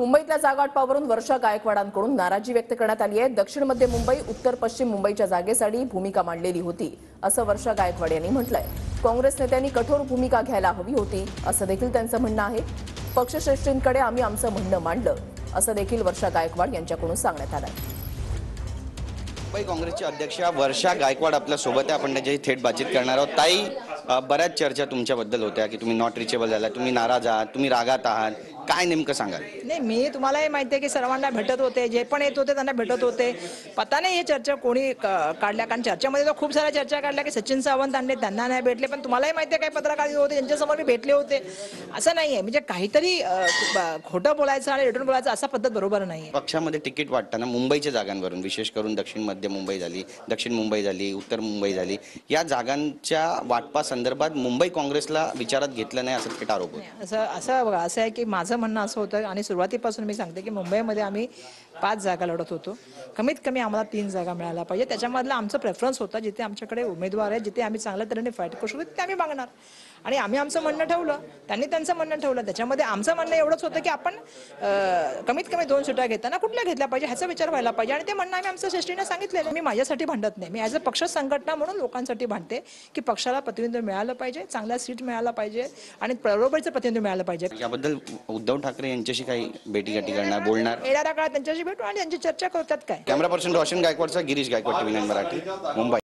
मुंबईतल्या जागावाटपावरून वर्षा गायकवाडांकडून नाराजी व्यक्त करण्यात आली आहे। दक्षिण मध्य मुंबई उत्तर पश्चिम मुंबईच्या जागेसाठी भूमिका मांडलेली होती असं वर्षा गायकवाड यांनी म्हटलंय। काँग्रेस नेत्यांनी कठोर भूमिका घ्यायला हवी होती असं देखील त्यांचं म्हणणं आहे। पक्षश्रेष्ठींकडे आम्ही आमचं म्हणणं मांडलं असं देखील वर्षा गायकवाड यांच्याकडून सांगण्यात आलं। मुंबई काँग्रेसच्या अध्यक्षा वर्षा गायकवाड आपल्या सोबत आहे। आपण त्याची थेट बातचीत करणार आहोत। ताई, बऱ्याच चर्चा तुमच्याबद्दल होत्या की तुम्ही नॉट रिचेबल झाला, तुम्ही नाराज आहात, तुम्ही रागात आहात, काय नेमकं सांगाल? नाही, मी तुम्हालाही माहिती आहे की सर्वांना भेटत होते, जे पण येत होते त्यांना भेटत होते। पता नाही हे चर्चा कोणी काढल्या, कारण चर्चेमध्ये तर खूप साऱ्या चर्चा काढल्या की सचिन सावंत आणले त्यांना नाही भेटले, पण तुम्हालाही माहिती आहे काही पत्रकार होते त्यांच्यासमोर मी भेटले होते। असं नाहीये, म्हणजे काहीतरी खोटं बोलायचं आणि रिटर्न बोलायचं असा पद्धत बरोबर नाही आहे। पक्षामध्ये तिकीट वाटताना मुंबईच्या जागांवरून, विशेष करून दक्षिण मध्य मुंबई झाली, दक्षिण मुंबई झाली, उत्तर मुंबई झाली, या जागांच्या वाटपा संदर्भात मुंबई काँग्रेसला विचारात घेतलं नाही असं थेट आरोप होता। असं आहे की माझं म्हणणं असं होतं आणि सुरुवातीपासून मी सांगते की मुंबईमध्ये आम्ही 5 जागा लढत होतो। कमीत कमी आम्हाला 3 जागा मिळायला पाहिजे। त्याच्यामधला आमचा प्रेफरन्स होता, जिथे आमच्याकडे उमेदवार आहे, जिथे आम्ही चांगल्या तऱ्हेने फाईट करू शकतो तिथे आम्ही मागणार। आणि आम्ही आमचं म्हणणं ठेवलं, त्यांनी त्यांचं म्हणणं ठेवलं। त्याच्यामध्ये आमचं म्हणणं एवढंच होतं की आपण कमीत कमी 2 सीटा घेताना कुठल्या घेतल्या पाहिजे ह्याचा विचार व्हायला पाहिजे, आणि ते म्हणणं आम्ही आमच्या श्रेष्ठीने सांगितलेलं। मी माझ्यासाठी भांडत नाही, मी ॲज अ पक्ष संघटना म्हणून लोकांसाठी भांडते की पक्षाला प्रतिनिधित्व मिळालं पाहिजे, चांगल्या सीट मिळायला पाहिजे आणि बरोबरचं प्रतिनिधित्व मिळालं पाहिजे। याबद्दल उद्धव ठाकरे यांच्याशी काही भेटीगाठी करणार, बोलणार? येणाऱ्या काळात त्यांच्याशी भेटू आणि त्यांची चर्चा करतात। काय कॅमेरा पर्सन रोशन गायकवाडचा गिरीश गायकवाड, TV9 मराठी, मुंबई।